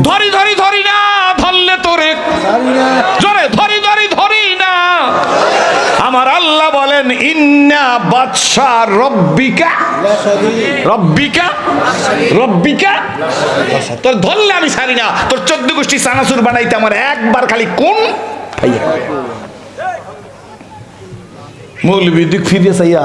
ধরি ধরি ধরি না, ধরলে তোরে জোরে ধরি ধরি ধরি না। আমার আল্লাহ বলেন ইন্না বাদশা রব্বিকা রব্বিকা রব্বিকা, তোর ধরলে আমি ছাড়ি না। তোর 14 গোষ্ঠী চানাচুর বানাইতে আমার একবার খালি কোন মৌলবীর দিক ফিরে চাইয়া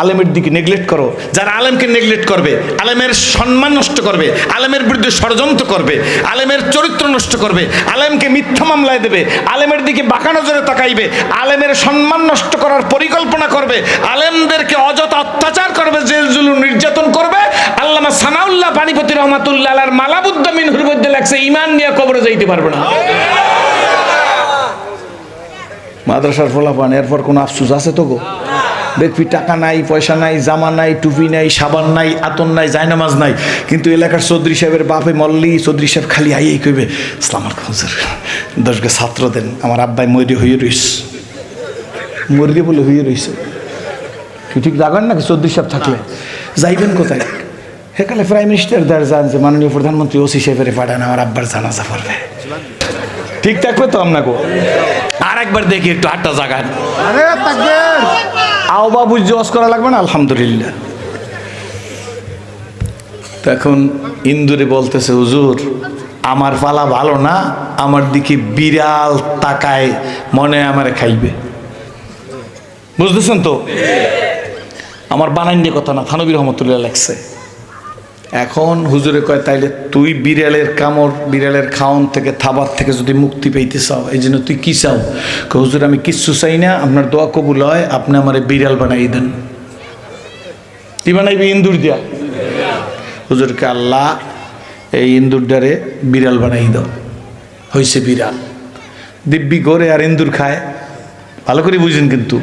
আলেমের দিকে নেগলেক্ট করো। যারা আলেমকে নেগলেক্ট করবে, আলেমের সম্মান নষ্ট করবে, আলেমের বিরুদ্ধে ষড়যন্ত্র করবে, আলেমের চরিত্র নষ্ট করবে, আলেমকে মিথ্যা মামলায় দেবে, আলেমের দিকে বাঁকা নজরে তাকাইবে, আলেমের সম্মান নষ্ট করার পরিকল্পনা করবে, আলেমদেরকে অযথা অত্যাচার করবে, জেল জুলুম নির্যাতন করবে। আল্লামা সানাউল্লাহ পানিপতি রহমাতুল্লাহ আলাইহির মালাবুদ্দা মিনহুর মধ্যে লেখছে ঈমান নিয়ে কবরে যাইতে পারবে না। মাদ্রাসার ফলাফল এরপর কোনো আফসোস আছে তো গো? দেখবি টাকা নাই, পয়সা নাই, জামা নাই, টুপি নাই, সাবান নাই, আতন নাই, জায়নামাজ নাই, কিন্তু এলাকার চৌধুরী সাহেবের বাপে মল্লি চৌধুরী সাহেব খালি আইয়েই কইবে ইসলামার হুজুর 10 গে ছাত্র দেন, আমার আব্বাই মরি হয়ে রইস, মরি বলে হয়ে রইছে। কি ঠিক লাগান নাকি চৌধুরী সাহেব থাকলে? যাইবেন কোথায়? সেকালে প্রাইম মিনিস্টার দ্বার যান যে মাননীয় প্রধানমন্ত্রী ওসি সাহেবের পাঠান আমার আব্বার জানাজা পড়বে, ঠিক থাকবে তো? আপনাকে আর একবার দেখি একটু হাতটা জাগান, আও বাবু জজ করা লাগবে না? আলহামদুলিল্লাহ। তখন ইন্দুরে বলতেছে হুজুর আমার পালা ভালো না, আমার দিকে বিড়াল তাকায়, মনে আমারে খাইবে। বুঝতেছেন তো? আমার বানাইন্ডে কথা না, থানবী রহমতুল্লাহ লেখছে। এখন হুজুরে কয় তাইলে তুই বিড়ালের কামড়, বিড়ালের খাওন থেকে, থাবার থেকে যদি মুক্তি পেতে চাও, এই জন্য তুই কি চাও? হুজুর আমি কিচ্ছু চাই না, আপনার দোয়া কবুল হয়, আপনি আমার বিড়াল বানাই দেন। কি বানাইবি? ইন্দুর দিয়া। হুজুরকে আল্লাহ এই ইন্দুরটারে বিড়াল বানাই দাও। হয়েছে বিড়াল, দিব্যি গড়ে আর ইন্দুর খায়। ভালো করে বুঝেন কিন্তু।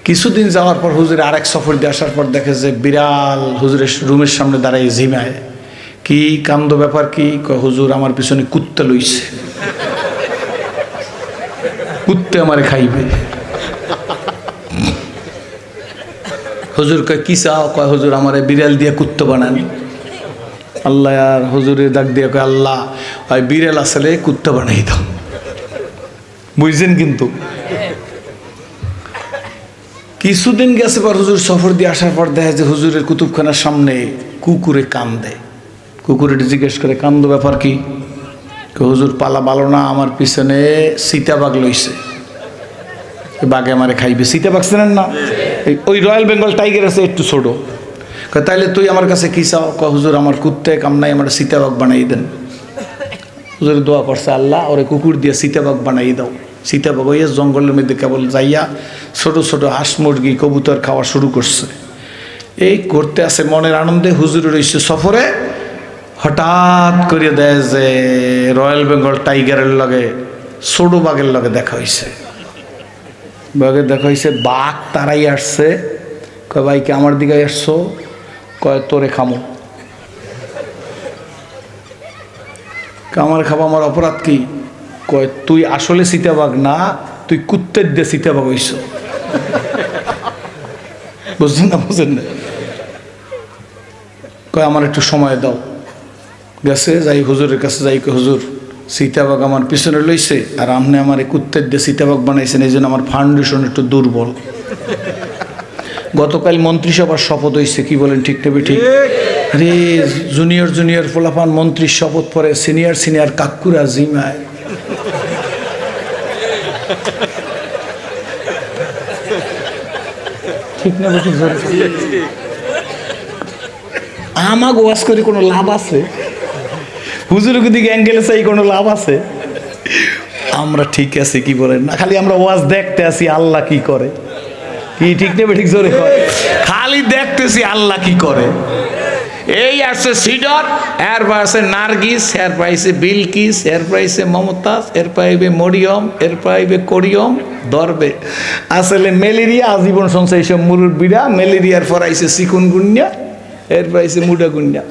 কিছুদিন যাওয়ার পর হুজুর আরেক সফর দিয়ে আসার পর দেখে যে বিড়াল হুজুরের রুমের সামনে দাঁড়াই ঝিমায়। কি কান্দ ব্যাপার কি? হুজুর আমার পিছনে কুত্তা লইছে, কুত্তে আমারে খাইবে। হুজুর কয় কি চাও? কয় হুজুর আমারে বিড়াল দিয়ে কুত্তা বানান। আল্লাহ আর হুজুরের ডাক দিয়ে কয় আল্লাহ ওই বিড়াল আসলে কুত্তা বানাই দাও। বুঝছেন কিন্তু? কিছুদিন গেছে পর হুজুর সফর দিয়ে আসার পর দেখে যে হুজুরের কুতুবখানার সামনে কুকুরে কান্দে। কুকুরে জিজ্ঞেস করে কান্দ ব্যাপার কি? হুজুর পালা ভালো না, আমার পিছনে সীতাবাঘ লইছে, বাঘে আমারে খাইবে। সীতাবাঘ চেনেন না? ওই রয়্যাল বেঙ্গল টাইগার আছে একটু ছোট। তাইলে তুই আমার কাছে কি চাও? হুজুর আমার কুত্তে কামনাই, আমার সীতাবাঘ বানাই দেন। হুজুর দোয়া করছে আল্লাহ ওরে কুকুর দিয়ে সীতাবাঘ বানাই দাও। সীতাবাঘ হইয়া জঙ্গলের মধ্যে কেবল যাইয়া ছোট ছোট হাঁস মুরগি কবুতর খাওয়া শুরু করছে। এই করতে আছে মনের আনন্দে হুজুর রয়েছে সফরে, হঠাৎ করে দেয় যে রয়্যাল বেঙ্গল টাইগারের লগে ছোট বাঘের লগে দেখা হয়েছে। বাঘের দেখা হয়েছে, বাঘ তারাই আসছে। কয় ভাই কি আমার দিকে আসছো? কয় তোরে খামো। আমার খাবো, আমার অপরাধ কি? কয় তুই আসলে সীতাবাঘ না, তুই কুত্তের দিয়ে সীতাবাঘ হইছ। বুঝছেন না? বুঝছেন না? কয় আমার একটু সময় দাও। গেছে যাই হুজুরের কাছে যাই, হুজুর সীতাবাঘ আমার পিছনে লইছে আর আপনি আমার এই কুত্তের দিয়ে সীতাবাঘ বানাইছেন, এই জন্য আমার ফাউন্ডেশন একটু দুর্বল। গতকাল মন্ত্রিসভার শপথ হয়েছে, কি বলেন ঠিক নেবে? ঠিক। আরে জুনিয়র জুনিয়র ফোলাফান মন্ত্রীর শপথ পরে, সিনিয়র সিনিয়র কাকুরা জিমায়। ঠিক না? আমাকে ওয়াজ করে কোনো লাভ আছে? হুজুরের দিকে অ্যাঙ্গেলে চাই কোনো লাভ আছে? আমরা ঠিক আছে, কি বলেন না? খালি আমরা ওয়াজ দেখতে আসি আল্লাহ কি করে। কি ঠিক নেবে? ঠিক জোরে করে খালি দেখতেছি আল্লাহ কি করে। এই আছে সিডর, এর পাশে নার্গিস, এর পাইছে বিলকিস, এর পাইছে মমতাজ, এর পাইবে মরিয়ম, এর পাইবে করিয়ম, ধরবে আসলে ম্যালেরিয়া। আজীবন শুনছে এইসব মুরব্বীরা ম্যালেরিয়ার পর আইছে চিকুনগুনিয়া। এরপর এসে মুডা গুন্ডা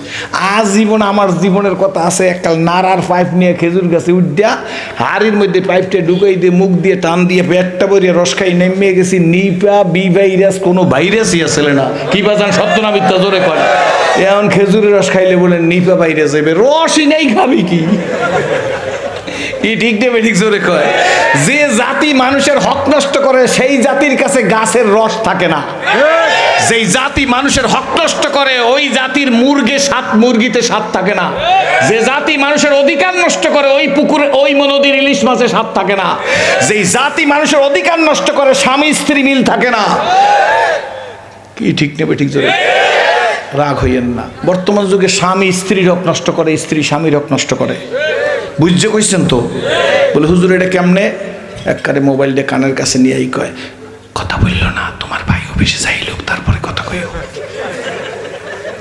আজীবন আমার জীবনের কথা আছে। এককাল নাড়ার পাইপ নিয়ে খেজুর গাছে উঠা হাড়ির মধ্যে পাইপটা ঢুকাই দিয়ে মুখ দিয়ে টান দিয়ে পেটটা ভরিয়ে রস খাই নেমে গেছি। নিপা বি ভাইরাস কোনো ভাইরাসই আসলে না। কি বাজান সত্য না মিথ্যা জোরে করে? এখন খেজুরের রস খাইলে বলে নিপা ভাইরাস যাবে, রসই নেই খাবি কি? ঠিক নেবে ঠিক জোরে কয়। যে জাতি মানুষের হক নষ্ট করে সেই জাতির কাছে গাছের রস থাকে না। যেই জাতি মানুষের হক নষ্ট করে ওই জাতির মুরগিতে স্বাদ থাকে না। যে জাতি মানুষের অধিকার নষ্ট করে ওই পুকুরে ওই নদীর ইলিশ মাছে স্বাদ থাকে না। যেই জাতি মানুষের অধিকার নষ্ট করে স্বামী স্ত্রী মিল থাকে না। কি ঠিক নেবে ঠিক জোরে? রাগ হইয়েন না। বর্তমান যুগে স্বামী স্ত্রীর হক নষ্ট করে, স্ত্রী স্বামীর হক নষ্ট করে। বুঝতে কইছেন তো? বলে হুজুর এটা কেমনে? একবারে মোবাইলটা কানের কাছে নিয়েই কয়, কথা বললো না, তোমার ভাই অফিসে যাইল তারপরে কথা কইও।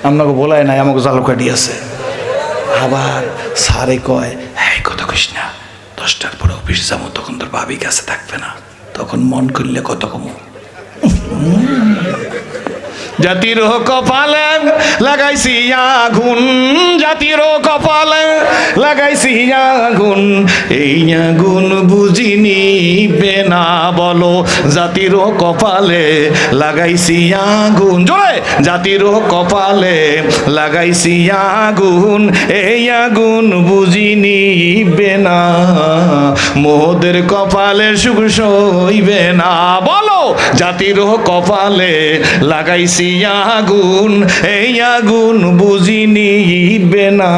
আপনাকে বলায় নাই, আমাকে জালকাটি আছে। আবার স্যারে কয়, হ্যাঁ কথা কইস না, 10টার পরে অফিসে যাবো, তখন তোর ভাবি কাছে থাকবে না, তখন মন করলে কত কমো। জাতির কপালে লাগাইছি আগুন, জাতির কপালে লাগাইছি আগুন, এই আগুন বুঝিনি বেনা বলো, জাতির কপালে লাগাইছি আগুন, জোরে, জাতির কপালে লাগাইছি আগুন, এই আগুন বুঝিনি বেনা, মোদের কপালে সুখ সইবে না, বলো জাতির কপালে লাগাইছি আগুন, এই আগুন বুঝিনি বেনা,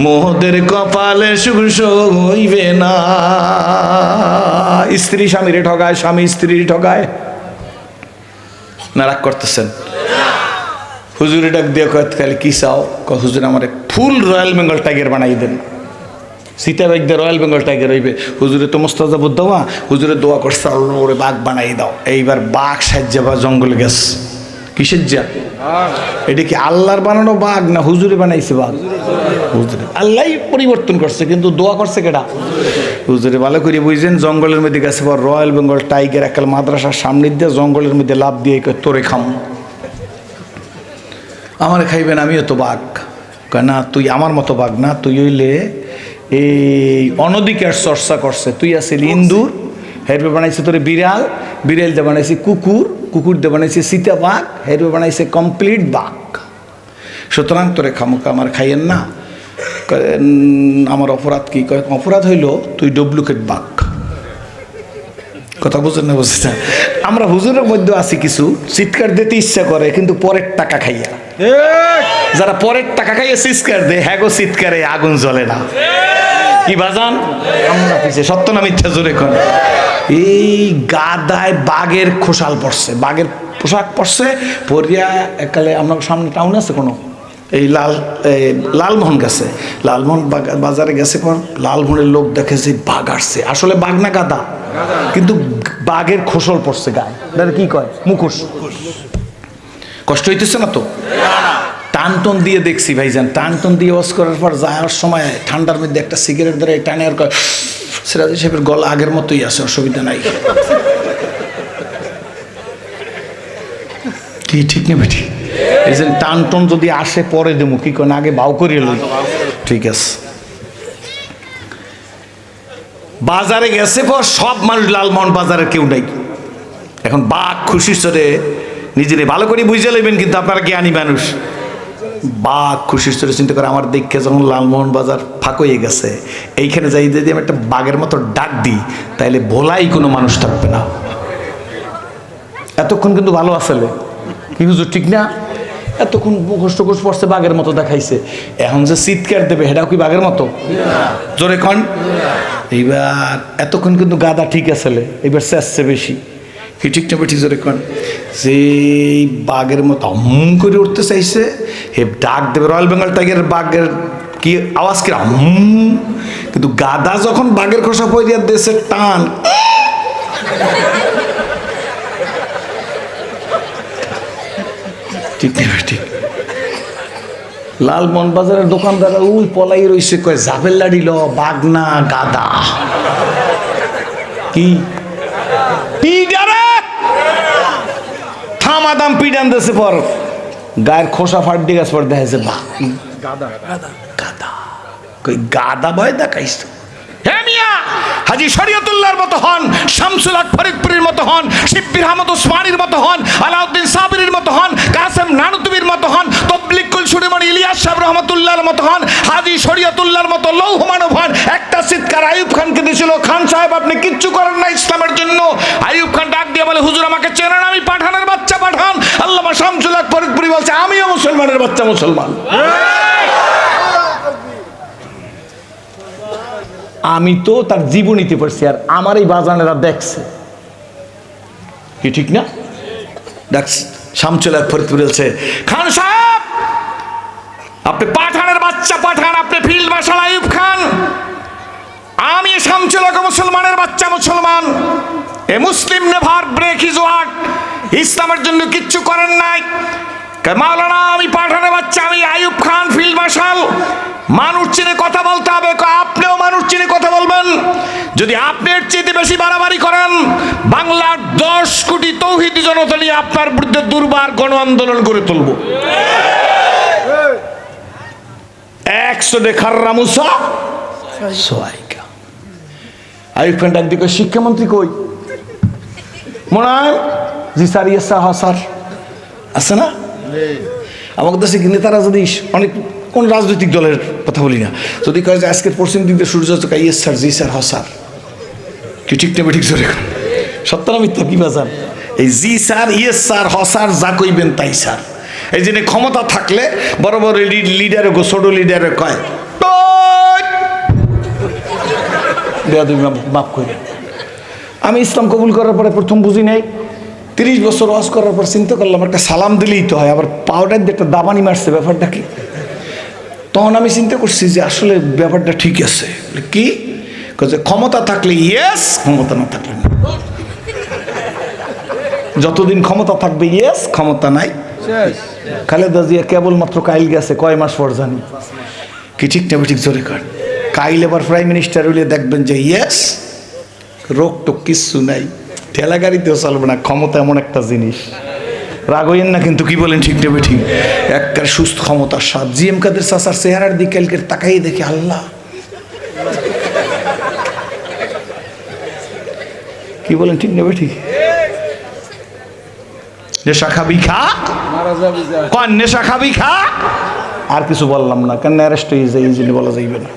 মোদের কপালে সুখ সইবে না। স্ত্রী স্বামীরে ঠগায়, স্বামী স্ত্রী ঠগায় না? রাগ করতেছেন? হুজুরে ডাক দিয়ে কয়, তাহলে কি চাও? হুজুর আমার ফুল রয়্যাল বেঙ্গল টাইগার বানাই দেন। সীতা বাইকদের রয়্যাল বেঙ্গল টাইগার হইবে। হুজুরে তো মোস্তাজাবুদ দেওয়া, হুজুরে দোয়া করছে আল্লাহ ওরে বাঘ বানাই দাও। এইবার বাঘ সাজ্জা বা জঙ্গলে গেছ। কিসের যা? এটা কি আল্লাহর বানানো বাঘ না হুজুরে বানাইছে বাঘ? হুজুরে। আল্লাহ পরিবর্তন করছে, কিন্তু দোয়া করছে কেডা? হুজুরে। ভালো করে বুঝছেন? জঙ্গলের মধ্যে গেছে পর রয়্যাল বেঙ্গল টাইগার একাল মাদ্রাসার সামনে দিয়ে জঙ্গলের মধ্যে লাভ দিয়ে তোরে খাম, আমার খাইবেন, আমিও তো বাঘ। না তুই আমার মতো বাঘ না, তুই হইলে এই অনধিকার চর্চা করছে, তুই আসিলি ইন্দুর, হেরবে বানাইছে তোরে বিড়াল, বিড়াল দিয়ে বানাইছে কুকুর, কুকুর দিয়ে বানাইছে সীতা বাঘ, হেরবে বানাইছে কমপ্লিট বাঘ। সুতরাং তোরে খামুকা আমার খাইয়েন না। আমার অপরাধ কি? কয় অপরাধ হইল তুই ডুপ্লিকেট বাঘ। কথা বুঝেন না? বুঝছে? আমরা হুজুরের মধ্যে আছি কিছু চিৎকার দিতে ইচ্ছা করে কিন্তু পরের টাকা খাইয়া, যারা পরের টাকা খাইয়া চিৎকার দেয়, হ্যাঁ গো চিৎকারে আগুন জ্বলে না। কি বাজান? আমরা পিছিয়ে সত্য না মিথ্যা জোরে কোন? এই গাদায় বাঘের খোসাল পড়ছে, বাঘের পোশাক পড়ছে, পরিয়া একালে আমরা সামনে টাউন আছে কোনো এই লালমোহন গেছে, লালমোহন বাজারে গেছে পর লালমোহনের লোক দেখে যে বাঘ আসছে, আসলে বাঘ না গাদা, কিন্তু বাঘের খোসল পড়ছে গায়ে, কি কয় মুখোশ। কষ্ট হইতেছে না তো? টান টন দিয়ে দেখছি ভাইজান, টান টন দিয়ে ওয়াশ করার পর যাওয়ার সময় ঠান্ডার মধ্যে একটা সিগারেট ধরে টানে আর কয় সিরাজি সাহেবের গলা আগের মতোই আছে, অসুবিধা নাই। কি ঠিক নেবে? ঠিক এই যে টান টন যদি আসে পরে দেবো, কি কোন আগে বাউ করিয়ে লই। ঠিক আছে। বাজারে গেছে পর সব মানুষ লালমোহন বাজারের কেউ নাই। এখন বাঘ খুশির চরে নিজেরে ভালো করে বুঝে লইবেন, কিন্তু আপনারা জ্ঞানী মানুষ। বাঘ খুশির চরে চিন্তা করে আমার দেখে যখন লালমোহন বাজার ফাঁক হয়ে গেছে, এইখানে যাই যদি আমি একটা বাঘের মতো ডাক দিই তাইলে ভোলাই কোনো মানুষ থাকবে না। এতক্ষণ কিন্তু ভালো আসলে কি হুজুর ঠিক না? এতক্ষণ কষ্ট কষ্ট পড়ছে, বাঘের মতো দেখাইছে, এখন যে চিৎকার দেবে সেটাও কি বাঘের মতো? জোরে কন। এইবার এতক্ষণ কিন্তু গাদা ঠিক আসলে, এবার চেঁচছে বেশি। কি ঠিক না বেশি? জোরে কন। যে বাঘের মতো হম করে উঠতে চাইছে, হে ডাক দেবে রয়্যাল বেঙ্গল টাইগারের বাঘের কি আওয়াজ কি হম, কিন্তু গাদা যখন বাঘের খোসা পরিয়া দেশে টান, ঠিক নেবে ঠিক। লালমোহন বাজারের দোকানদার ওই পলাই রইছে, কয় জাবেল লাড়িল বাঘ না গাদা। কি থামাদাম পিডান দেশে পর গায়ের খোসা ফাট দিয়ে গেছে পর দেখাইছে বা গাদা গাদা কই গাদা ভয় দেখাইছ হে মিয়া হাজী শরীয়তুল্লাহর মতো হন, শামসুল হক ফরিদপুরের মতো হন, শিব্বির আহমদ ওসমানীর মতো হন, আলাউদ্দিন সাবরির মতো হন, কাসেম নানুতুবির মতো হন, তবলিগ কুলসুরিমণি ইলিয়াস সাহেব রহমতুল্লাহর মতো হন, হাজী শরীয়তুল্লাহর মতো লৌহ মানব হন। একটা চিৎকার আইয়ুব খানকে দিয়েছিল, খান সাহেব আপনি কিচ্ছু করেন না ইসলামের জন্য। আইয়ুব খান ডাক দিয়ে বলে হুজুর আমাকে চেনেন, আমি পাঠানের বাচ্চা পাঠান। আল্লামা শামসুল হক ফরিদপুরি বলছে আমিও মুসলমানের বাচ্চা মুসলমান। আমি তো তার জীবনীতে পড়ছি, আর আমার এই বাজানেরা দেখছে, কি ঠিক না? দেখছে শামসুল হক ফরিদপুরি বলছে খান সাহেব আপনি পাঠানের বাচ্চা পাঠান, আপনি ফিল্ড মার্শাল আইয়ুব খান, আমি শামসুল হক মুসলমানের বাচ্চা মুসলমান। এ মুসলিম নেভার ব্রেক হিজ ওয়ার্ড, ইসলামের জন্য কিচ্ছু করেন নাই। মাওলানা আমি পাঠানের বাচ্চা, আমি আইয়ুব খান ফিল্ড মার্শাল। মানুষ চিনে কথা বলতে হবে, আপনিও মানুষ চিনে কথা বলবেন। যদি আপনি এর চেয়ে বেশি বাড়াবাড়ি করেন, বাংলার 10 কোটি তৌহিদি জনতা নিয়ে আপনার বিরুদ্ধে দুর্বার গণ আন্দোলন গড়ে তুলব। 100 দেখাররা মুসা সোয়াইকা। আইয়ুব খান ডাক দিকে শিক্ষামন্ত্রী কই? মনে হয় জি স্যার, ইয়ে স্যার, হ্যাঁ স্যার আছে না? আমাদের দেশে নেতারা যদি অনেক কোন রাজনৈতিক দলের কথা বলি না, যদি কয় যে আজকের পশ্চিম দিক দিয়ে সূর্য চোখা ইয়ে স্যার, জি স্যার, হ্যাঁ স্যার, কি ঠিক নেবে ঠিক জোরে সত্য না মিথ্যা কি বাজান? এই জি স্যার, ইয়ে স্যার, হ স্যার, যা কইবেন তাই স্যার। এই জন্য ক্ষমতা থাকলে বড় বড় লিডারে ছোট লিডারে কয় মাফ করি। আমি ইসলাম কবুল করার পরে প্রথম বুঝি নাই, 30 বছর ওয়াজ করার পর চিন্তা করলাম একটা সালাম দিলেই তো হয়, আবার পাউডার দিয়ে একটা দাবানি মারছে, ব্যাপারটা কি? তখন আমি চিন্তা করছি যে আসলে ব্যাপারটা ঠিক আছে। কি ক্ষমতা থাকলে ইয়েস, ক্ষমতা না থাকলে না। যতদিন ক্ষমতা থাকবে ইয়েস, ক্ষমতা নাই খালেদা জিয়া কেবলমাত্র কাইল গেছে, কয় মাস পর জানি, কি ঠিক না ঠিক জোরে কর। কাইল এবার প্রাইম মিনিস্টার হইলে দেখবেন যে ইয়েস, রোগ টোক কিচ্ছু নাই, ঠেলা গাড়িতেও চলবে না। ক্ষমতা এমন একটা জিনিস, রাগ হইয়েন না কিন্তু, কি বলেন ঠিক নেবে ঠিক? একটা সুস্থ ক্ষমতার স্বাদ। জিএম কাদের চাচার চেহারার দিকে কালকে তাকাই দেখে আল্লাহ, কি বলেন ঠিক নেবে ঠিক? নেশা খাবি খা, কন নেশা খাবি খা, আর কিছু বললাম না, কেন অ্যারেস্ট হয়ে যায় এই জন্য বলা যাইবে না।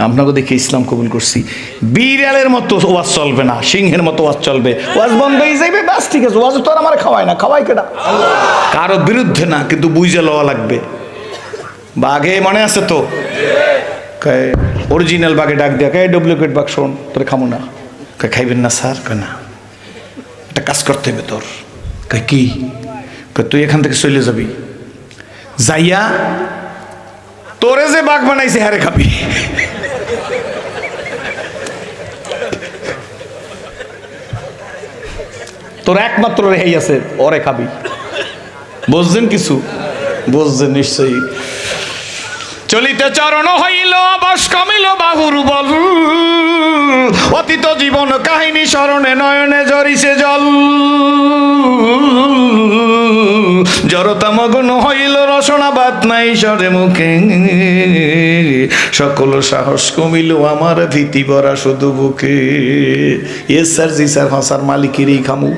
আপনাকে দেখে ইসলাম কবুল করছি। বিড়ালের মতো ওয়াজ চলবে না, সিংহের মতো ওয়াজ চলবে। ওয়াজ বন্ধ হয়ে যাবে, ব্যাস ঠিক আছে। ওয়াজ তো আর আমার খাওয়ায় না, খাওয়াই কেটা? কারো বিরুদ্ধে না, কিন্তু বুঝে লওয়া লাগবে। বাঘে মনে আছে তো, অরিজিনাল বাঘে ডাক দিয়া কে ডুপ্লিকেট বাঘ শোন, তোর খামো না। খাইবেন না স্যার? না, একটা কাজ করতে হবে তোর। কি? তুই এখান থেকে চলে যাবি, যাইয়া তোরে যে বাঘ বানাইছে হারে খাবি। তোর একমাত্র রেহাই আছে, ওরে খাবি। বুঝছেন কিছু? বুঝছেন নিশ্চয়ই। চলিতে চরণ হইল বস কমিল বাহুর বল, অতীত জীবন কাহিনী স্মরণে নয়নে জরিছে জল। জড়তা মগ্ন হইল রসনা বাত নাই সরে মুখে, সকল সাহস কমিল আমার ভীতি ভরা শুধু বুকে। ইয়েস স্যার, জি স্যার, হ্যাঁ স্যার, মালিকেরই খামু।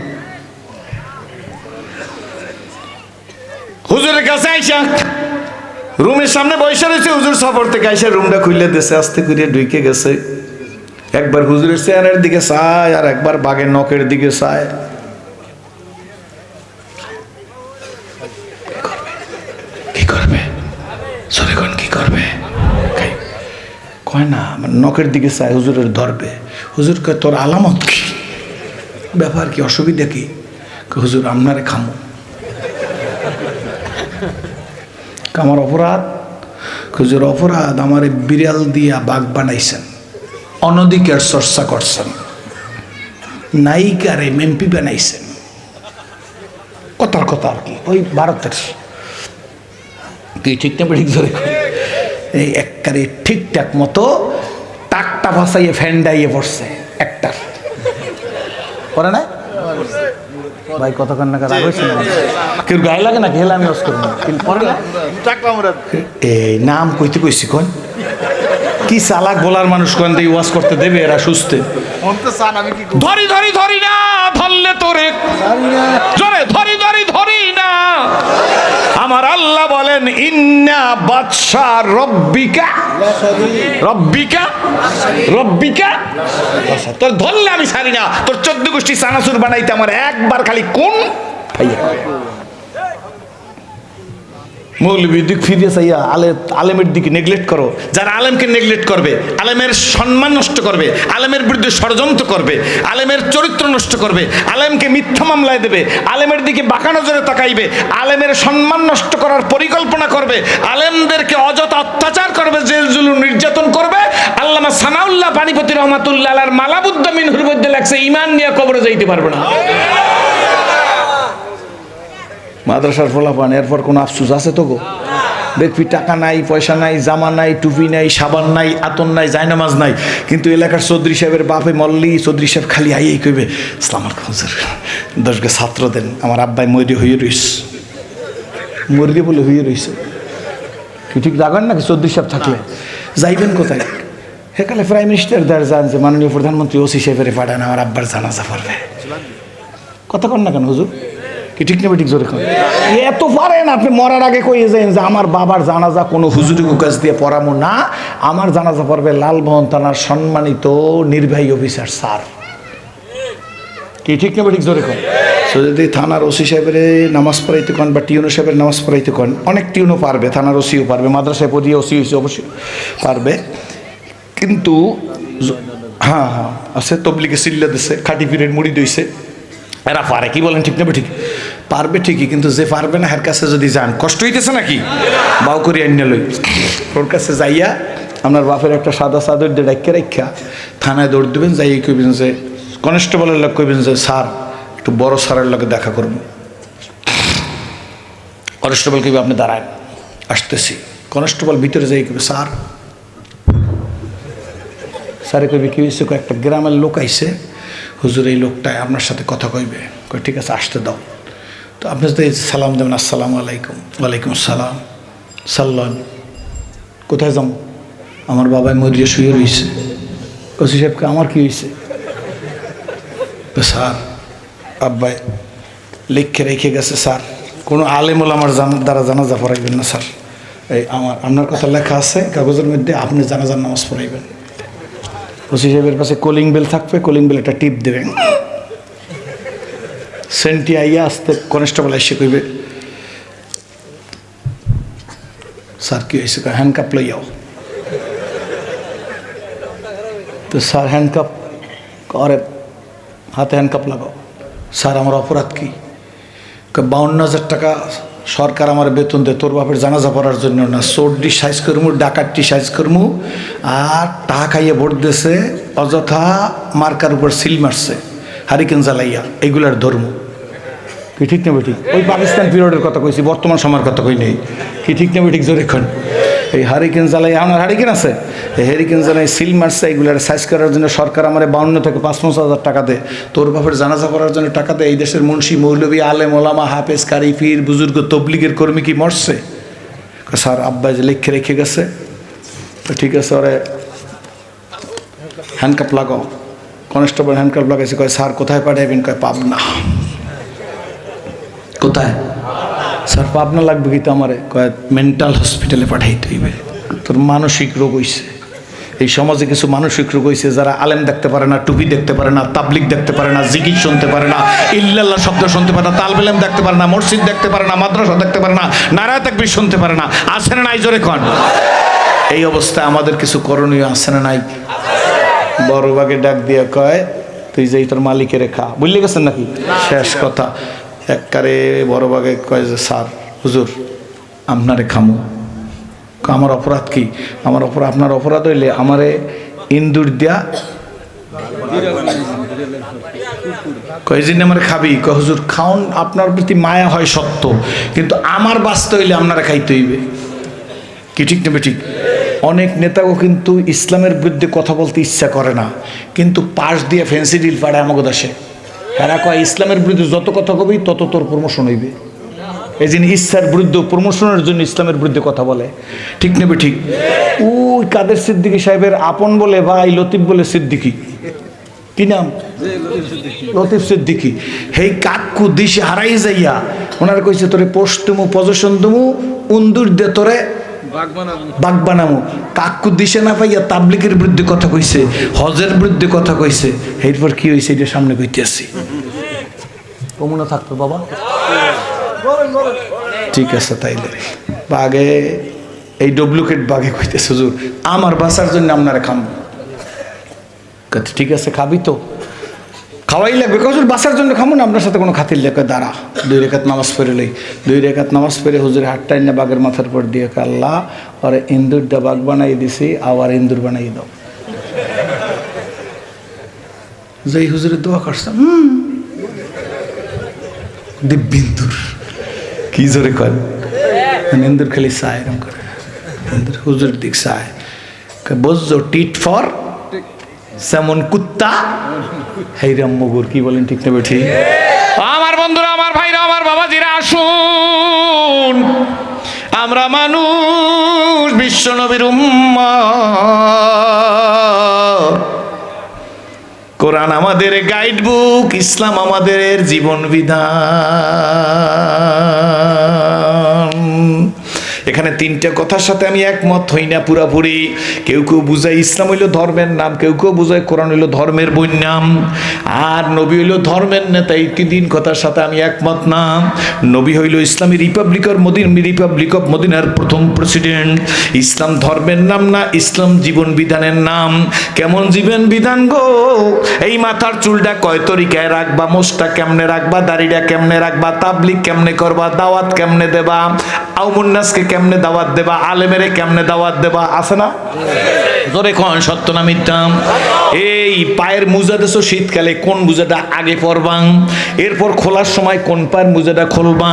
হুজুরের কাছে আইসা রুমের সামনে বসে রয়েছে, হুজুর সফর থেকে আইসা রুমটা খুলে দিয়েছে, আস্তে করে ঢুকে গেছে। একবার হুজুরের চেহারার দিকে চায়, আর একবার বাঘের নখের দিকে চায়। কি করবে? সরে কোন কি করবে? কয় না, নখের দিকে চায়, হুজুরের ধরবে। হুজুর কয় তোর আলামত কি, ব্যাপার কি, অসুবিধা কি? হুজুর আপনারে খামো। আমার অপরাধ? হুজুর অপরাধ, আমার বিড়াল দিয়া বাঘ বানাইছেন, অনধিকার চর্চা করছেন, নায়িকারে এমপি বানাইছেন। কথার কথা আর কি, ওই ভারতের কি ঠিক না ঠিক ধরে এই একবারে ঠিকঠাক মতো টাকটা ভাসাইয়ে ফ্যান্ডাইয়ে পড়ছে একটা, করে না? ভাই কতক্ষণ নাকি রাগ হয়েছে না কেউ গায়ে লাগে না খেলে আমি ওস করবো কিন্তু পরে না এই নাম কইতে কইছি কোন কি চালাক বলার মানুষ কোন দিয়ে ওয়াজ করতে দেবে এরা সুস্থে ধরি ধরি ধরি না ধরলে তোরে জোরে ধরি ধরি ধরি না আমার আল্লাহ বলেন ইন্না বাদশা রব্বিকা রব্বিকা রব্বিকা তোর ধরলে আমি ছাড়ি না তোর 14 গোষ্ঠী চানাচুর বানাইতে আমার একবার খালি কোন ভাইয়া মৌলবীর দিক ফিরিয়ে চাইয়া আলেমের দিকে নেগলেক্ট করো যারা আলেমকে নেগলেক্ট করবে আলেমের সম্মান নষ্ট করবে আলেমের বিরুদ্ধে ষড়যন্ত্র করবে আলেমের চরিত্র নষ্ট করবে আলেমকে মিথ্যা মামলায় দেবে আলেমের দিকে বাঁকা নজরে তাকাইবে আলেমের সম্মান নষ্ট করার পরিকল্পনা করবে আলেমদেরকে অযথা অত্যাচার করবে জেল জুলুম নির্যাতন করবে আল্লামা সানাউল্লাহ পানিপতি রহমাতুল্লাহ আলাইহির মালাবুদ্দা মিনহুর মধ্যে লেখছে ঈমান নিয়ে কবরে যাইতে পারবে না মাদ্রাসার ফলাফল এরপর কোনো আফসোস আছে তো গো দেখবি টাকা নাই পয়সা নাই জামা নাই টুপি নাই সাবান নাই আতন নাই জায়নামাজ নাই কিন্তু এলাকার চৌধুরী সাহেবের বাপে মল্লি চৌধুরী সাহেব খালি আইয়েই কইবে ইসলামার খোঁজের 10 গে ছাত্র দেন আমার আব্বাই মরি হয়ে রইস মরি বলে হয়ে রইছে কি ঠিক রাখেন নাকি চৌধুরী সাহেব থাকলে যাইবেন কোথায় সেকালে প্রাইম মিনিস্টার দ্বার যান যে মাননীয় প্রধানমন্ত্রী ওসি সাহেবের পাঠান আমার আব্বার জানাজা পড়বে কথা কন না কেন হুজুর কি ঠিক নেবে ঠিক জোরে এত পারেন আপনি মরার আগে কইয়ে যান যে আমার বাবার জানাজা কোনো হুজুরি কাজ দিয়ে পড়ামো না আমার জানাজা পড়বে লালমোহন থানার সম্মানিত নির্বাহী অফিসার স্যার কি ঠিক নেবে ঠিক জোরে যদি থানার ওসি সাহেবের নামাজ পড়াইতে কন বা টিউনো সাহেবের নামাজ পড়াইতে কন অনেক টিউনও পারবে থানার ওসিও পারবে মাদ্রাসায় পড়িয়ে ওসি হয়েছে অবশ্যই পারবে কিন্তু হ্যাঁ হ্যাঁ আছে তবলিগে চিল্লা দিছে খাটি পিরের মুড়ি দইছে এরা পারে কি বলেন ঠিক নেবে ঠিক পারবে ঠিকই কিন্তু যে পারবে না এর কাছে যদি যান কষ্ট হইতেছে নাকি বাউ করি আইন লই ওর কাছে যাইয়া আপনার বাপের একটা সাদা চাদর দিয়ে ডাক্কে রাখা থানায় দৌড় দেবেন যাই কইবেন যে কনস্টেবলের লোক কইবেন যে স্যার একটু বড় স্যারের লোকে দেখা করব কনস্টেবল কইবে আপনি দাঁড়ায় আসতেছি কনস্টেবল ভিতরে যাই কইবে স্যার স্যারে কইবে কি হয়েছে একটা গ্রামের লোক আইছে হুজুর এই লোকটাই আপনার সাথে কথা কইবে কই ঠিক আছে আসতে দাও তো আপনি যদি সালাম দেবেন আসসালামু আলাইকুম ওয়ালাইকুম আসসালাম সাল্লাম কোথায় যাম আমার বাবাই মরিয়ে শুয়ে রয়েছে ওসি সাহেবকে আমার কি হয়েছে স্যার আব্বাই লিখে রেখে গেছে স্যার কোনো আলেমুল আমার দ্বারা জানাজা পড়াইবেন না স্যার এই আপনার কথা লেখা আছে কাগজের মধ্যে আপনি জানাজার নামাজ পড়াইবেন ওসি সাহেবের পাশে কলিং বেল থাকবে কলিং বেল একটা টিপ দেবেন সেন্টি আইয়া আসতে কনস্টেবল এসে কইবে স্যার কি হয়েছে হ্যান্ডকাপ লইয়াও তো স্যার হ্যান্ডকাপ করে হাতে হ্যান্ডকাপ লাগাও স্যার আমার অপরাধ কি 52,000 টাকা সরকার আমার বেতন দেয় তোর বাপের জানাজা পড়ার জন্য না চোরডি সাইজ করমু ডাকাতটি সাইজ করমু আর টাকা খাইয়ে ভোট দিয়েছে অযথা মার্কার উপর সিল মারছে হারিকেন জ্বালাইয়া এইগুলার ধর্ম কি ঠিক নেবে ঠিক ওই পাকিস্তান পিরিয়ডের কথা কইছি বর্তমান সময়ের কথা কই নেই কি ঠিক নেবে ঠিক জোরে খন এই হারিকেন জ্বালাই আমার হারিকেন আছে এই হারিকেন জ্বালাই সিল মারছে এইগুলার সাইজ করার জন্য সরকার আমার 52 থেকে 55,000 টাকা দেয় তোর বাপের জানাজা করার জন্য টাকা দেয় এই দেশের মুন্সি মৌলবী আলেম ওলামা হাফেজ কারি পীর বুজুর্গ তবলিগের কর্মী কি মরছে স্যার আব্বাই যে লিখে রেখে গেছে তো ঠিক আছে ওরে হ্যান্ডকাপ লাগাও কনস্টেবল হ্যান্ডকাপ লাগাইছে কয় স্যার কোথায় পাঠাইবেন কয় পাবনা কোথায় স্যার পাবনা লাগবে কি তো আমারে কয় মেন্টাল হসপিটালে পাঠাইতে হইবে তোর মানসিক রোগ হইছে এই সমাজে কিছু মানসিক রোগ হইছে যারা আলেম দেখতে পারে না টুপি দেখতে পারে না তাবলিগ দেখতে পারে না জিকির শুনতে পারে না ইল্লাল্লাহ শব্দ শুনতে পারে না তালবেলেম দেখতে পারে না মসজিদ দেখতে পারে না মাদ্রাসা দেখতে পারে না নারায়ে তাকবীর শুনতে পারে না আছে না নাই জোরে কোন এই অবস্থায় আমাদের কিছু করণীয় আছে না নাই বড় ভাগে ডাক দিয়ে কয় তুই যেই তোর মালিকের খা বুঝলে গেছেন নাকি শেষ কথা একবারে বড় ভাগে কয় যে স্যার হুজুর আপনারে খামু আমার অপরাধ কি আমার অপরাধ আপনার অপরাধ হইলে আমারে ইন্দুর দিয়া কয় যে আমার খাবি কয় হুজুর খাওন আপনার প্রতি মায়া হয় সত্য কিন্তু আমার বাঁচতে হইলে আপনারা খাইতে হইবে কি ঠিক নেবে ঠিক অনেক নেতাও কিন্তু ইসলামের বিরুদ্ধে কথা বলতে ইচ্ছা করে না কিন্তু পাশ দিয়ে ফেন্সি ডিল পাড়ে আমাকে দেশে এরা কয় ইসলামের বিরুদ্ধে যত কথা কবি তত তোর প্রমোশন হইবে। এই যিনি ইচ্ছার বিরুদ্ধে প্রমোশনের জন্য ইসলামের বিরুদ্ধে কথা বলে, ঠিক নেবে ঠিক। ওই কাদের সিদ্দিকী সাহেবের আপন বলে ভাই লতিফ বলে সিদ্দিকী, কি নাম? লতিফ সিদ্দিকী। হেই কাকু দিশে হারাই যাইয়া ওনার কইছে তোরে পোষতুমু পজেশন তুমু উন্দুর দে তোরে বাগ বানামু। কাকু দিশে না পাইয়া তাবলিগের বিরুদ্ধে কথা কইছে, হজের বিরুদ্ধে কথা কইছে। এরপর কি হয়েছে এটা সামনে কইতে আসি, কমুনা থাকতো বাবা। ঠিক আছে তাইলে বাগে এই ডুপ্লিকেট বাগে কইতেছে হুজুর আমার বাঁচার জন্য আপনারা খাম। ঠিক আছে খাবি তো, খাওয়াই লাগবে। হুজুর বাঁচার জন্য খামো না, আপনার সাথে কোনো খাতির লেখা দাঁড়া 2 রাকাত নামাজ পড়ে লই। 2 রাকাত নামাজ পড়ে হুজুর হাতটাই না বাঘের মাথার পর দিয়ে আল্লাহ আর ইন্দুরটা বাঘ বানাই দিছি, আবার ইন্দুর বানাই দাও। যেই হুজুরের দোয়া করছে দিব্যিন্দুর কি জোরে কর, ইন্দুর খালি চায় এরকম করে, ইন্দুর হুজুর দিক চায়। বুঝছো টিট ফর যেমন কুত্তা হেইরাম মগুর, কি বলেন ঠিক না বেঠি? আমার বন্ধুরা, আমার ভাইরা, আমার বাবাজিরা, আসুন আমরা মানুষ, বিশ্ব নবীর উম্মত। কোরআন আমাদের গাইড বুক, ইসলাম আমাদের জীবন বিধান। এখানে 3টা কথার সাথে আমি একমত হই না পুরাপুরি। কেউ কেউ বুঝায় ইসলাম হইল ধর্মের নাম, কেউ কেউ বুঝায় কোরআন হইল ধর্মের বই নাম, আর নবী হইল ধর্মের নেতা। এই 3 কথার সাথে আমি একমত না। নবী হইল ইসলামী রিপাবলিক অফ মদিনার প্রথম প্রেসিডেন্ট। ইসলাম ধর্মের নাম না, ইসলাম জীবন বিধানের নাম। কেমন জীবন বিধান গো? এই মাথার চুলটা কয় তরিকায় রাখবা, মোষটা কেমনে রাখবা, দাড়িটা কেমনে রাখবা, তাবলিগ কেমনে করবা, দাওয়াত কেমনে দেবা, আউমুন্নাসকে কেমনে দাওয়াত দেবা, আলেমেরে কেমনে দাওয়াত দেবা, আছে না? জোরে কোন সত্য না মিথ্যা? এই পায়ের মোজা দেছো শীতকালে, কোন মোজাটা আগে পরবা, এরপর খোলার সময় কোন পায়ের মোজাটা খুলবা।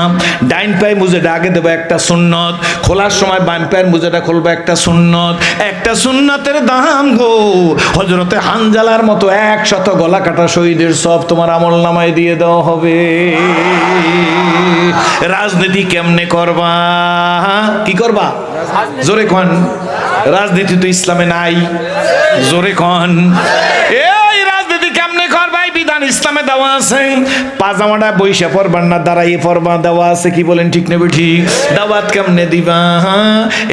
ডাইন পায়ের মোজাটা আগে দেবা, একটা সুন্নত। খোলার সময় বাম পায়ের মোজাটা খুলবা, একটা সুন্নত। একটা সুন্নতের দাম গো হযরতে হানজালার মতো 100 গলা কাটা শহীদের সব তোমার আমলনামায় দিয়ে দেওয়া হবে। রাজনীতি কেমনে করবা? কি করবা? জোরে কোন। রাজনীতি তো ইসলামে নাই, জোরে কোন। এই রাজনীতি কেমনে করবা? এই বিধান ইসলামে দেওয়া আছে। পাজামাটা বইসা পরবার না, দাঁড়াইয়ে পরবা, দেওয়া আছে। কি বলেন ঠিক নেবে ঠিক? দাওয়াত কেমনে দিবা?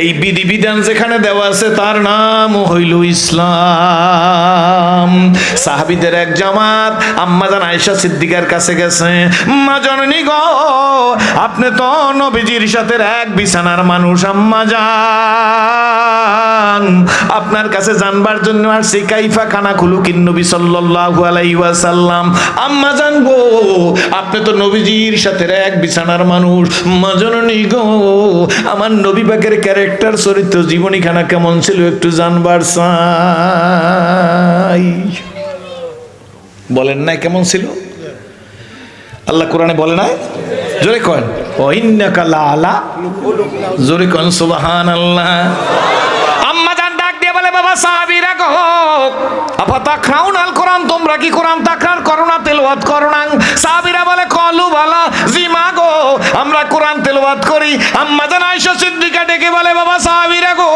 এই বিধি বিধান যেখানে দেওয়া আছে তার নাম হইল ইসলাম। সাহাবীদের এক জামাত আম্মাজান আয়েশা সিদ্দিকার কাছে গেছে, মা জননী গো আপনি তো নবীজির সাথে এক বিছানার মানুষ, আম্মাজান আপনার কাছে জানবার জন্য আসছি কাইফা খানা খুলুকিন নবী সাল্লাল্লাহু আলাইহি ওয়াসাল্লাম। আম্মাজান গো আপনি তো নবীজির সাথে এক বিছানার মানুষ, মা জননী গো আমার নবী পাকের ক্যারেক্টার, চরিত্র, জীবনী খানা কেমন ছিল একটু জানবার চাই। বলেন না কেমন ছিল? আল্লাহ কোরআনে বলে না? জোরে কন ও ইন্নাকা লাআলা, জোরে কন সুবহানাল্লাহ। আম্মা জান ডাক দিয়ে বলে, বাবা সাহাবীরা গো আফাতাকরাউনাল কোরআন, তোমরা কি কোরআন তাকরার করো না, তেলাওয়াত করো না? সাহাবীরা বলে কলু বালা, জি মা গো আমরা কোরআন তেলাওয়াত করি। আম্মা জান আয়েশা সিদ্দিকা ডেকে বলে, বাবা সাহাবীরা গো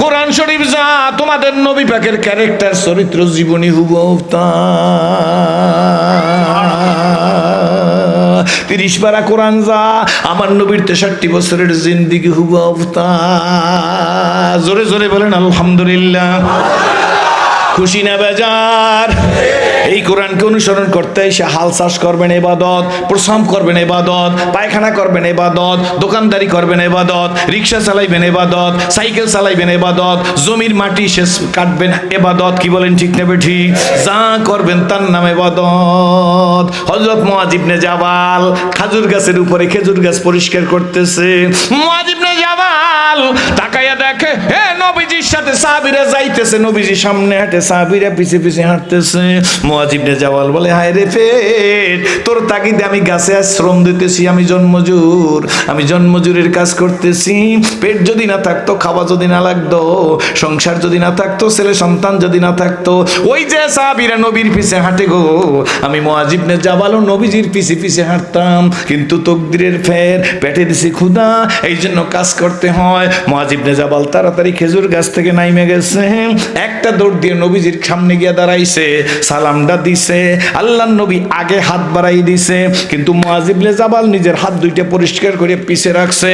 কোরআন শরীফ যা তোমাদের নবী পাকের ক্যারেক্টার, চরিত্র, জীবনী হুবহু তা। 30 পারা কোরআন যা আমার নবীর 63 বছরের জিন্দেগি হুবহু তা। জোরে জোরে বলেন আলহামদুলিল্লাহ। খুশি না বেজার? এই কোরআনকে অনুসরণ করতে এসে হাল চাষ করবেন ইবাদত, প্রশ্রম করবেন ইবাদত, পায়খানা করবেন ইবাদত, দোকানদারি করবেন ইবাদত, রিক্সা চালাইবেন ইবাদত, সাইকেল চালাইবেন ইবাদত, জমির মাটি শেষ কাটবেন ইবাদত। কি বলেন ঠিক না ঠিক? যা করবেন তার নাম ইবাদত। হযরত মুআয ইবনে জাবাল খেজুর গাছের উপরে খেজুর গাছ পরিষ্কার করতেছে। মুআয ইবনে জাবাল তাকায়া দেখে হে নবীজির সাথে সাহাবীরা যাইতেছে, নবীজি সামনে হাঁটে, সাহাবীরা পিছে পিছে হাঁটতেছে। মুআয ইবনে জাবাল বলে, হায় রে পেট, তোর তাগিদে আমি গাছে শ্রম দিতেছি, আমি জন্মজুরের কাজ করতেছি। পেট যদি না থাকতো, খাওয়া যদি না লাগতো, সংসার যদি না থাকতো, ছেলে সন্তান যদি না থাকতো, ওই যে সাহাবীরা নবীর পিছে হাঁটে গো, আমি মুআয ইবনে জাবালও নবীজির পিছে পিছে হাঁটতাম। কিন্তু তকদিরের ফের, পেটে দিছি ক্ষুধা, এই জন্য কাজ করতে হয়। মুআয ইবনে জাবাল তাড়াতাড়ি খেজুর গাছ থেকে নাইমে গেছে, একটা দৌড় দিয়ে নবীজির সামনে গিয়ে দাঁড়াইছে, সালামটা দিছে। আল্লাহর নবী আগে হাত বাড়াই দিছে, কিন্তু মুআয ইবনে জাবাল নিজের হাত দুইটা পরিষ্কার করে পিছে রাখছে।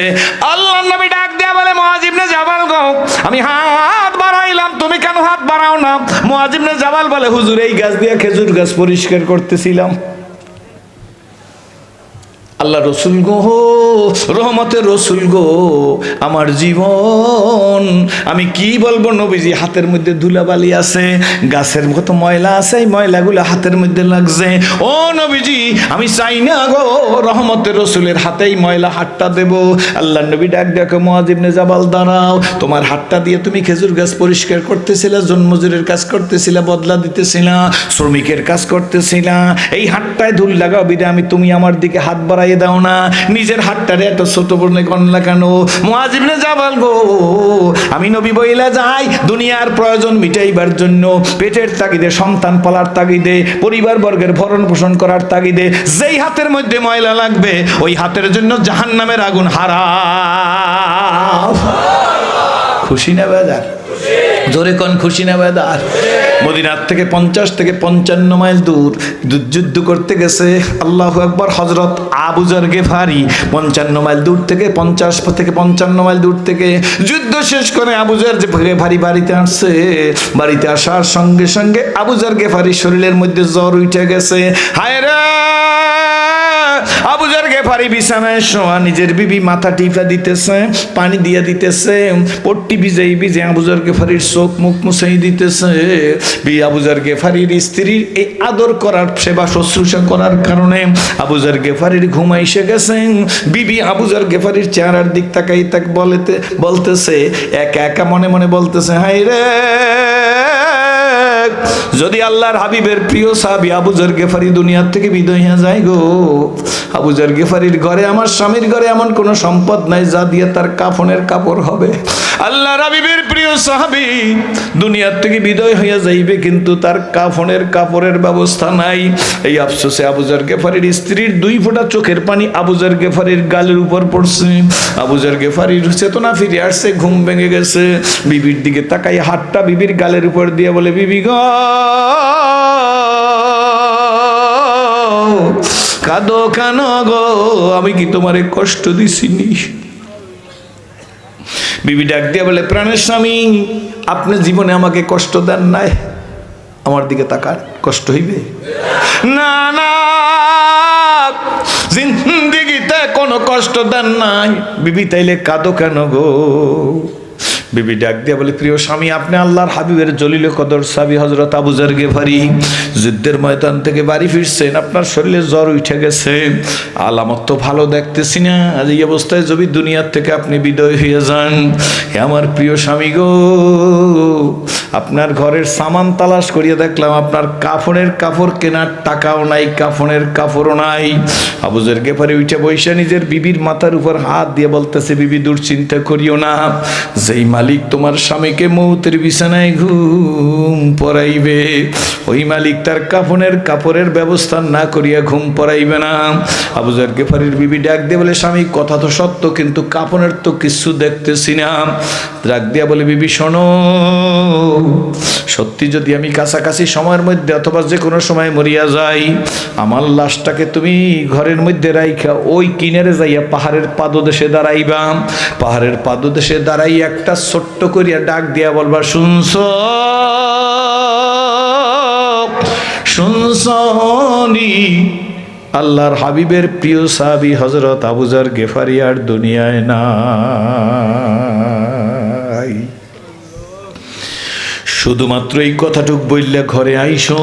আল্লাহর নবী ডাক দিয়া বলে, মুআয ইবনে জাবাল গো, আমি হাত বাড়াইলাম, তুমি কেন হাত বাড়াও না? মুআয ইবনে জাবাল বলে, হুজুর এই গাছ দিয়ে খেজুর গাছ পরিষ্কার করতেছিলাম। আল্লাহ রসুল গো, রহমতের রসুল গো, আমার জীবন আমি কি বলবো? নবীজি হাতের মধ্যে ধুলাবালি আছে, গাছের মতো ময়লা আছে, এই ময়লাগুলো হাতের মধ্যে লাগছে। ও নবীজি, আমি চাই না গো রহমতের রসুলের হাতেই ময়লা হাতটা দেব। আল্লাহ নবী ডাক দেখো, মুআয ইবনে জাবাল দাঁড়াও, তোমার হাতটা দিয়ে তুমি খেজুর গাছ পরিষ্কার করতেছিলা, জন্মজুরের কাজ করতেছিলা, বদলা দিতেছিলা, শ্রমিকের কাজ করতেছিলা, এই হাতটায় ধুল লাগাও বিদে আমি তুমি আমার দিকে হাত বাড়াই দাও না। নিজের হাতটারে এত ছোট বলে কনলা কেন? মুআয ইবনে জাবাল গো, আমি নবী বইলা যাই দুনিয়ার প্রয়োজন মিটাইবার জন্য, পেটের তাগিদে, সন্তান পালার তাগিদে, পরিবার বর্গের ভরণ পোষণ করার তাগিদে যেই হাতের মধ্যে ময়লা লাগবে, ওই হাতের জন্য জাহান্নামের আগুন হারাম। খুশি না বেজার? জোরে কোন খুশি না বেজার? মদিনার থেকে 50 থেকে 55 মাইল দূর যুদ্ধ করতে গেছে। আল্লাহু আকবার। হযরত আবু যর গেফারি 55 মাইল দূর থেকে, 50 থেকে 55 মাইল দূর থেকে যুদ্ধ শেষ করে আবু যর গেফারি বাড়িতে আসছে। বাড়িতে আসার সঙ্গে সঙ্গে আবু যর গেফারির শরীরের মধ্যে জ্বর উঠে গেছে। হায় রে, আবু যর গেফারি বিছানায় শোয়া, নিজের বিবি মাথা টিপা দিতেছে, পানি দিয়ে দিতেছে, পট্টি ভিজেই ভিজে আবু যর গেফারির চোখ মুখ মুছাই দিতেছে। আবু যর গেফারির স্ত্রীর এই আদর করার, সেবা শুশ্রূষা করার কারণে আবু যর গেফারির ঘুম এসে গেছে। বিবি আবু যর গেফারির চেহারার দিক তাকাই তাক বলতেছে, একা একা মনে মনে বলতেছে, হায় রে, যদি আল্লাহর হাবিবের প্রিয় সাহাবী আবু যর গেফারি দুনিয়ার থেকে বিদায় হয়ে যায় গো, আবু যর গেফারির ঘরে, আমার স্বামীর ঘরে এমন কোন সম্পদ নাই যা দিয়ে তার কাফনের কাপড় হবে। আল্লাহর হাবিবের প্রিয় সাহাবী দুনিয়ার থেকে বিদায় হয়ে যাইবে, কিন্তু তার কাফনের কাপড়ের ব্যবস্থা নাই। এই আফসোসে আবু যর গেফারির স্ত্রীর 2 ফোঁটা চোখের পানি আবু যর গেফারির গালের উপর পড়ছে। আবু যর গেফারির চেতনা ফিরে আসছে, ঘুম ভেঙে গেছে। বিবির দিকে তাকাই, হাতটা বিবির গালের উপর দিয়ে বলে, বিবি গো, কাঁদো কেন গো, আমি কি তোমারে কষ্ট দিছিনি? বিবি ডাক দিয়ে বলে, প্রাণের স্বামী, আপনি জীবনে আমাকে কষ্ট দেন নাই, আমার দিকে তাকান, কষ্ট হইবে না? না, জিন্দেগিতে কোনো কষ্ট দেন নাই। বিবি তাইলে কাঁদো কেন গো? বিবি ডাক দিয়া বলে, প্রিয় স্বামী, আপনি আল্লাহর হাবিবের জলিল কদর সাহাবী হযরত আবু যর গেফারি যুদ্ধের ময়দান থেকে বাড়ি ফিরছেন, আপনার শরীরে জ্বর উঠে গেছে, আলামত তো ভালো দেখতেছি না। আজ এই অবস্থায় যদি দুনিয়ার থেকে আপনি বিদায় হয়ে যান, হে আমার প্রিয় স্বামী গো, আপনার ঘরের সামান তালাশ করিয়া দেখলাম আপনার কাফনের কাপড় কেনার টাকাও নাই, কাফনের কাপড়ও নাই। আবু যর গেফারি উঠে বৈশা নিজের বিবির মাথার উপর হাত দিয়ে বলতেছে, বিবি দুশ্চিন্তা করিও না, যেই মালিক তোমার স্বামীকে মৌতের বিছানায় ঘুম পড়াইবে, ওই মালিক তার কাফনের কাপড়ের ব্যবস্থা না করিয়া ঘুম পড়াইবে না। আবু যর গেফারির বিবি ডাক দিয়ে বলে, স্বামী কথা তো সত্য, কিন্তু কাফনের তো কিছু দেখতেছি না। ডাক দিয়া বলে, বিবি শোনো, সত্যি যদি আমি কাছাকাছি সময়ের মধ্যে অথবা যে কোনো সময় মরিয়া যাই, আমার লাশটাকে তুমি ঘরের মধ্যে রাইখা ওই কিনারে যাইয়া পাহাড়ের পাদদেশে দাঁড়াইবা। পাহাড়ের পাদদেশে দাঁড়াই একটা ছোট্ট করিয়া ডাক দিয়া বলবা, শুনছনি আল্লাহর হাবিবের প্রিয় সাহাবী হযরত আবু যর গেফারি আর দুনিয়ায় নাই। শুধুমাত্র এই কথাটুক বললে ঘরে আইসো,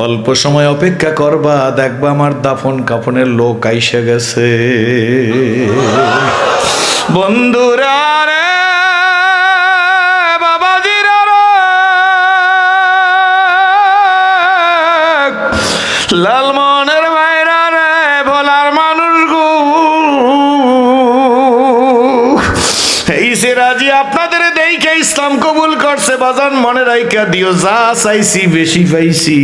অল্প সময় অপেক্ষা করবা, দেখবা আমার দাফন কাফনের লোক আইসা গেছে। বন্ধুরা রে, হইছে রাজি, আপনাদের দেখে ইসলাম কবুল করছে। বাজান মনে রাইখা দিও, যা চাইছি বেশি পাইছি।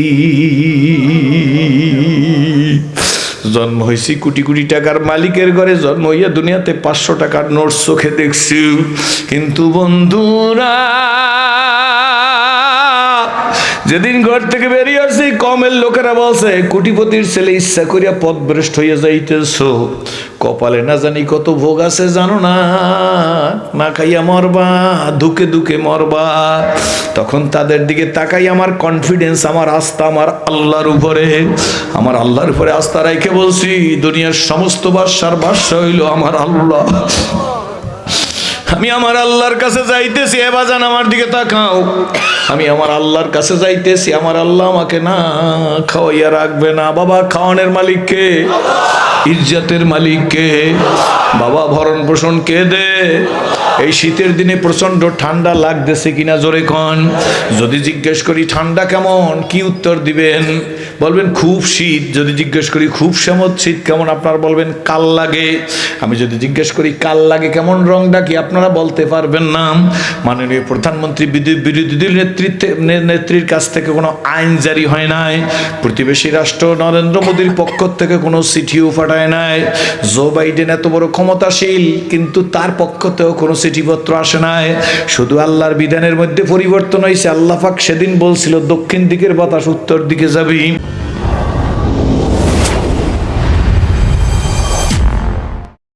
জন্ম হয়েছি কোটি কোটি টাকার মালিকের ঘরে, জন্ম হইয়া দুনিয়াতে 500 টাকার নোট চোখে দেখছি। কিন্তু বন্ধুরা, যেদিন ঘর থেকে বেরিয়ে আসছি, কমের লোকেরা বলছে কোটিপতির ছেলে, ইচ্ছা করিয়া পথভ্রষ্ট হইয়া যাইতেছ, কপালে না জানি কত ভোগ আছে জানো না, না খাইয়া মরবা, দুকে দুকে মরবা। তখন তাদের দিকে তাকাই, আমার কনফিডেন্স, আমার আস্থা আমার আল্লাহর উপরে, আমার আল্লাহর উপরে আস্থা রাইখে বলছি, দুনিয়ার সমস্ত বাদশার বাদশা হইল আমার আল্লাহ। আমি আমার আল্লাহর কাছে যাইতেছি। এ বাজান আমার দিকে তাকাও, আমি আমার আল্লাহর কাছে যাইতেছি। আমার আল্লাহ আমাকে না খাওয়াইয়া রাখবে না। বাবা, খাওয়ানোর মালিক কে? ইজ্জতের মালিক কে? বাবা, ভরণ পোষণ কে দে? এই শীতের দিনে প্রচন্ড ঠান্ডা লাগতেছে কিনা জোরে কন। যদি জিজ্ঞেস করি ঠান্ডা কেমন, কি উত্তর দিবেন? বলবেন খুব শীত। যদি জিজ্ঞেস করি খুব শীত কেমন, আপনারা বলবেন কাল লাগে। আমি যদি জিজ্ঞেস করি কাল লাগে কেমন, রংটা কি, আপনারা বলতে পারবেন না। মাননীয় প্রধানমন্ত্রী বিরোধীদের নেত্রীর কাছ থেকে কোনো আইন জারি হয় নাই, প্রতিবেশী রাষ্ট্র নরেন্দ্র মোদীর পক্ষ থেকে কোনো চিঠিও পাঠায় নাই। জো বাইডেন এত বড় ক্ষমতাশীল, কিন্তু তার পক্ষ থেকেও কোনো চিঠিপত্র আসে নাই। শুধু আল্লাহর বিধানের মধ্যে পরিবর্তন হয়েছে। আল্লাহ পাক সেদিন বলছিল দক্ষিণ দিকের বাতাস উত্তর দিকে যাবি।